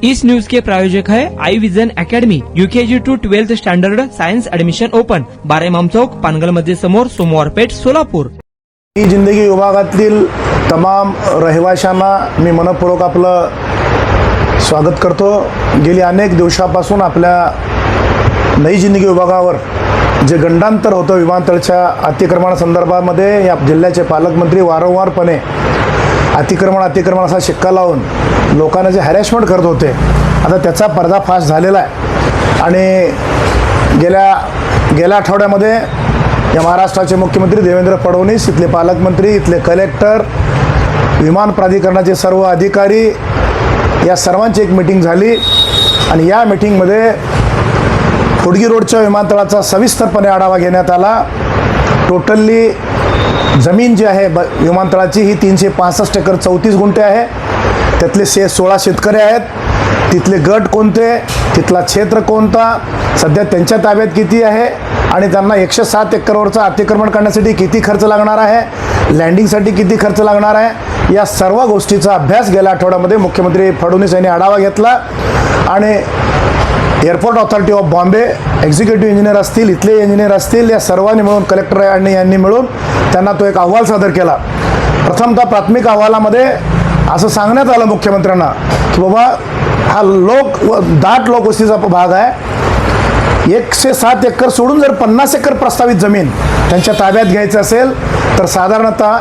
इस news के प्रायोजक है I vision academy, UKG to 12th standard science admission open, Baremam चौक, पानगल मध्ये समोर, सोमवार पेठ, सोलापूर। नई जिंदगी विभागातील तमाम रहिवाशांना मी मनपूर्वक आपलं स्वागत करतो। गेली अनेक दिवसापासून आपल्या नई जिंदगी विभागावर जे गंडांतर होतं विमानतळाच्या अतिक्रमणासंदर्भामध्ये या जिल्ह्याचे पालकमंत्री वारंवारपणे अतिक्रमण असा शिक्का लावून लोकांना जे हॅरेसमेंट करत होते, आता त्याचा पर्दाफाश झालेला आहे। आणि गेल्या आठवड्यामध्ये या महाराष्ट्राचे मुख्यमंत्री देवेंद्र फडणवीस, इथले पालकमंत्री, इथले कलेक्टर, विमान प्राधिकरणाचे सर्व अधिकारी या सर्वांची एक मीटिंग झाली आणि या मीटिंगमध्ये खोडगी रोडच्या विमानतळाचा सविस्तरपणे आढावा घेण्यात आला। टोटली जमीन जी आहे विमानतळाची ही 365 एकर 34 गुंठे आहे। त्यातले 16 शेतकरी आहेत, तिथले गट कोणते, तिथला क्षेत्र कोणता, सध्या त्यांच्या ताब्यात किती आहे आणि त्यांना 107 एकरवरचं अतिक्रमण करण्यासाठी किती खर्च लागणार आहे, लँडिंगसाठी किती खर्च लागणार आहे, या सर्व गोष्टीचा अभ्यास गेल्या आठवड्यामध्ये मुख्यमंत्री फडणवीस यांनी आढावा घेतला। आणि airport authority of Bombay executive engineer असतील, इथले इंजिनियर असतील, या सर्वांनी मिळून कलेक्टर यांनी मिळून त्यांना तो एक अहवाल सादर केला। प्रथमतः प्राथमिक अहवालामध्ये असं सांगण्यात आलं मुख्यमंत्र्यांना की बाबा हा दाट लोकवस्तीचा भाग आहे, 107 एकर सोडून जर 50 एकर प्रस्तावित जमीन त्यांच्या ताब्यात घ्यायचं असेल तर साधारणतः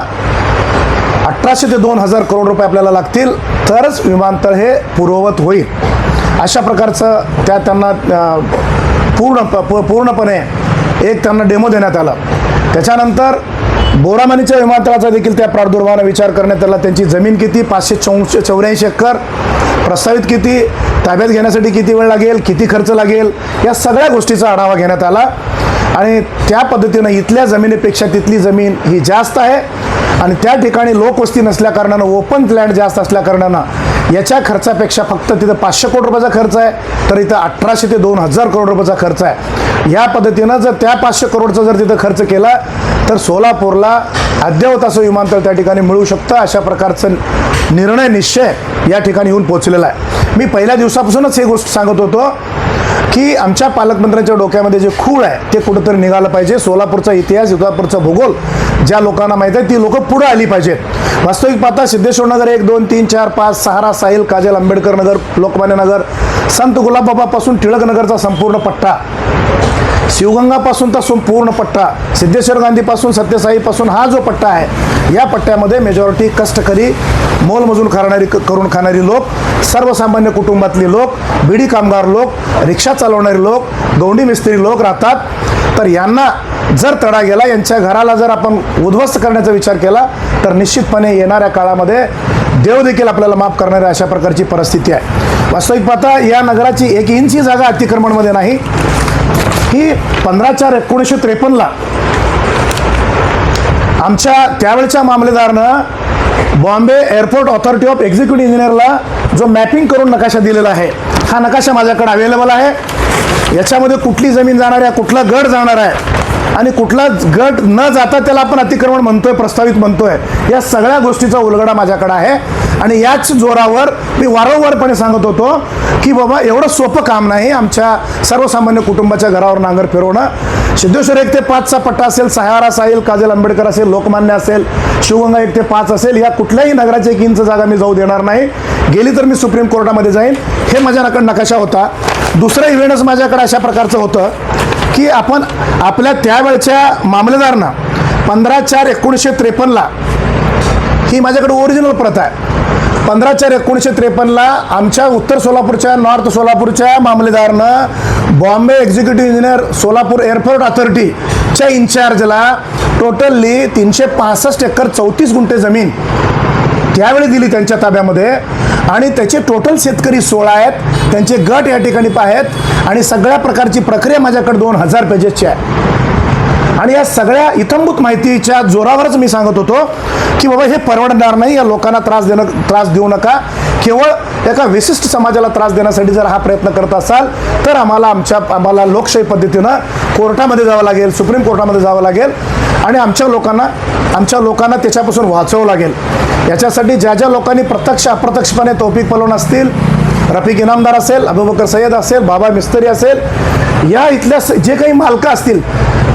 1800 ते 2000 करोड रुपये आपल्याला लागतील, तरच विमानतळ हे पूर्ववत होईल। अशा प्रकारचं त्यांना पूर्णपणे एक त्यांना डेमो देण्यात आला। त्याच्यानंतर बोरामणीच्या विमानतळाचा देखील त्या प्रादुर्भावाने विचार करण्यात आला। त्यांची जमीन किती, 584 एकर, प्रस्तावित किती, ताब्यात घेण्यासाठी किती वेळ लागेल, किती खर्च लागेल, या सगळ्या गोष्टीचा आढावा घेण्यात आला। आणि त्या पद्धतीनं इथल्या जमिनीपेक्षा तिथली जमीन ही जास्त आहे आणि त्या ठिकाणी लोकवस्ती नसल्या कारणानं, ओपन लँड जास्त असल्या कारणानं याच्या खर्चापेक्षा फक्त तिथं 500 कोटी रुपयाचा खर्च आहे, तर इथं 1800 ते 2000 करोड रुपयाचा खर्च आहे। या पद्धतीनं जर त्या 500 करोडचा जर तिथं खर्च केला तर सोलापूरला अद्ययावत असं विमानतळ त्या ठिकाणी मिळू शकतं। अशा प्रकारचं निश्चय या ठिकाणी येऊन पोहोचलेला आहे। मी पहिल्या दिवसापासूनच हे गोष्ट सांगत होतो की आमच्या पालकमंत्र्यांच्या डोक्यामध्ये जे खूळ आहे ते कुठंतरी निघालं पाहिजे। सोलापूरचा इतिहास, सोलापूरचा भूगोल ज्या लोकांना माहीत आहे ती लोक पुढे आली पाहिजेत। वास्तविक पाहता सिद्धेश्वर नगर 1, 2, 3, 4, 5, सहारा, साहिल, काजल, आंबेडकर नगर, लोकमान्य नगर, संत गुलाबबापासून टिळक नगरचा संपूर्ण पट्टा, शिवगंगापासून तर संपूर्ण पट्टा, सिद्धेश्वर गांधीपासून सत्यसाईपासून हा जो पट्टा आहे, या पट्ट्यामध्ये मेजॉरिटी कष्टकरी, मोलमजूर करून खाणारी लोक, सर्वसामान्य कुटुंबातली लोक, बिडी कामगार लोक, रिक्षा चालवणारे लोक, गौंडी मिस्त्री लोक राहतात। तर यांना जर तडा गेला, यांच्या घराला जर आपण उद्ध्वस्त करण्याचा विचार केला तर निश्चितपणे येणाऱ्या काळामध्ये देव देखील आपल्याला माफ करणाऱ्या अशा प्रकारची परिस्थिती आहे। वास्तविक पाहता या नगराची 1 इंची जागा अतिक्रमणमध्ये नाही, की 15/4/1953 आमच्या त्यावेळच्या मामलेदारानं Bombay airport authority of executive इंजिनियरला जो मॅपिंग करून नकाशा दिलेला आहे, हा नकाशा माझ्याकडे अवेलेबल आहे। याच्यामध्ये कुठली जमीन जाणार आहे, कुठला गट जाणार आहे आणि कुठला गट न जाता त्याला आपण अतिक्रमण म्हणतोय, प्रस्तावित म्हणतोय, या सगळ्या गोष्टीचा उलगडा माझ्याकडे आहे। आणि याच जोरावर मी वारंवारपणे सांगत होतो की बाबा एवढं सोपं काम नाही आमच्या सर्वसामान्य कुटुंबाच्या घरावर नांगर फिरवणं। सिद्धेश्वर 1 ते 5चा पट्टा असेल, सहारा, साहिल, काजल, आंबेडकर असेल, लोकमान्य असेल, शिवगंगा 1 ते 5 असेल, या कुठल्याही नगराची 1 इंच जागा मी जाऊ देणार नाही। गेली तर मी सुप्रीम कोर्टामध्ये जाईन। हे माझ्याकडे नकाशा होता। दुसरं इव्हेंटच माझ्याकडे अशा प्रकारचं होतं की आपण आपल्या त्यावेळच्या मामलेदारांना 15/4/1953 ही माझ्याकडे ओरिजिनल प्रत आहे। 15/4/1953 आमच्या उत्तर सोलापूरच्या, नॉर्थ सोलापूरच्या मामलेदारानं Bombay executive engineer Solapur airport अथॉरिटीच्या इन्चार्जला टोटली 365 एकर 34 गुंठे जमीन त्यावेळी दिली त्यांच्या ताब्यामध्ये। आणि त्याचे टोटल शेतकरी 16 आहेत, त्यांचे गट या ठिकाणी आहेत आणि सगळ्या प्रकारची प्रक्रिया माझ्याकडे 2000 पेजेसची आहे। आणि या सगळ्या इत्थंभूत माहितीच्या जोरावरच मी सांगत होतो की बाबा हे परवडणार नाही, या लोकांना त्रास देऊ नका। केवळ एका विशिष्ट समाजाला त्रास देण्यासाठी जर हा प्रयत्न करत असाल तर आम्हाला लोकशाही पद्धतीनं कोर्टामध्ये जावं लागेल, सुप्रीम कोर्टामध्ये जावं लागेल आणि आमच्या लोकांना त्याच्यापासून वाचवावं लागेल। याच्यासाठी ज्या लोकांनी प्रत्यक्ष अप्रत्यक्षपणे तौफीक पलवून असतील रफिक इनामदार असेल, अबूबकर सय्यद असेल, बाबा मिस्त्री असेल, या इथल्या जे काही मालकं असतील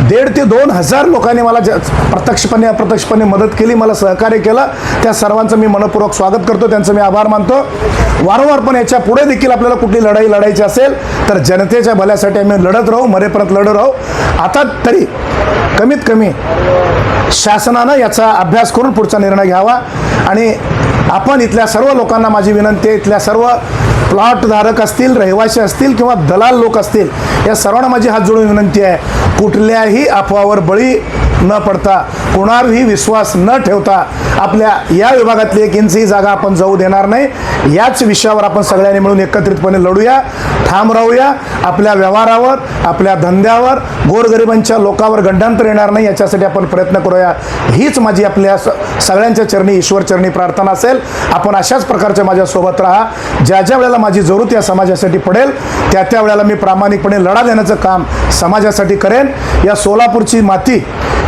1,500 ते 2,000 लोकांनी मला प्रत्यक्षपणे अप्रत्यक्षपणे मदत केली, मला सहकार्य केलं. त्या सर्वांचं मी मनपूर्वक स्वागत करतो, त्यांचं मी आभार मानतो. वारंवार पण याच्या पुढे देखील आपल्याला कुठली लढाई लढायची असेल तर जनतेच्या भल्यासाठी आम्ही लढत राहू, मरेपर्यंत लढत राहू. आता तरी कमीत कमी शासनानं याचा अभ्यास करून पुढचा निर्णय घ्यावा. आणि आपण इथल्या सर्व लोकांना माझी विनंती आहे, इथल्या सर्व प्लॉटधारक असतील, रहिवासी असतील किंवा दलाल लोक असतील, या सर्वांना माझी हात जोडून विनंती आहे, कुठल्याही अफवावर बळी न पडता, कोणावरही विश्वास न ठेवता आपल्या या विभागातली 1 इंचही जागा आपण जाऊ देणार नाही. याच विषयावर आपण सगळ्यांनी मिळून एकत्रितपणे लढूया, ठाम राहूया. आपल्या व्यवहारावर, आपल्या धंद्यावर, गोरगरिबांच्या लोकांवर गंडांतर येणार नाही याच्यासाठी आपण प्रयत्न करूया. हीच माझी आपल्या सगळ्यांच्या चरणी, ईश्वर चरणी प्रार्थना असेल. आपण अशाच प्रकारच्या माझ्यासोबत राहा. ज्या ज्या वेळेला माझी जरूरत या समाजासाठी पडेल त्या त्या वेळेला मी प्रामाणिकपणे लढा देण्याचं काम समाजासाठी करेन. या सोलापूरची माती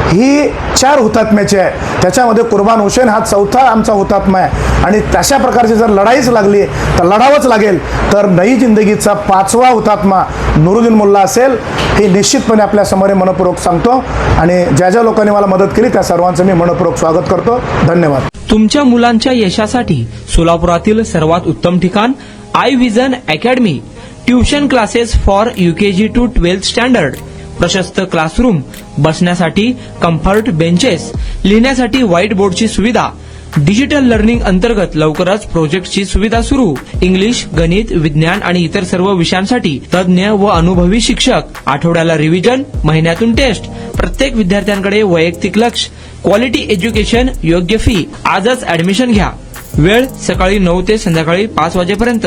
ही 4 हुतात्म्याची आहे, त्याच्यामध्ये कुर्बान हुसेन हा 4था आमचा हुतात्मा आहे. आणि तशा प्रकारची जर लढाईच लागली तर लढावंच लागेल. तर नई जिंदगीचा 5वा हुतात्मा नुरुद्दीन मुल्ला असेल, हे निश्चितपणे आपल्या समोर मनपूर्वक सांगतो. आणि ज्या ज्या लोकांनी मला मदत केली त्या सर्वांचं मी मनपूर्वक स्वागत करतो. धन्यवाद. तुमच्या मुलांच्या यशासाठी सोलापुरातील सर्वात उत्तम ठिकाण I vision academy. Tuition classes for UKG to 12th standard. प्रशस्त क्लासरूम, बसण्यासाठी कम्फर्ट बेंचेस, लिहिण्यासाठी व्हाईट बोर्डची सुविधा. डिजिटल लर्निंग अंतर्गत लवकरच प्रोजेक्टची सुविधा सुरू. इंग्लिश, गणित, विज्ञान आणि इतर सर्व विषयांसाठी तज्ज्ञ व अनुभवी शिक्षक. आठवड्याला रिव्हिजन, महिन्यातून टेस्ट. प्रत्येक विद्यार्थ्यांकडे वैयक्तिक लक्ष. क्वालिटी एज्युकेशन, योग्य फी. आजच ऍडमिशन घ्या. वेळ सकाळी 9 ते संध्याकाळी 5 वाजेपर्यंत.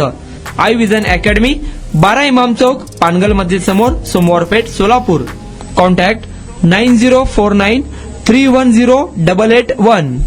आय विजन अकॅडमी, 12 इमाम चौक, पानगल मस्जिद समोर, सोमवार पेठ, सोलापूर. कॉन्टॅक्ट 9049310881.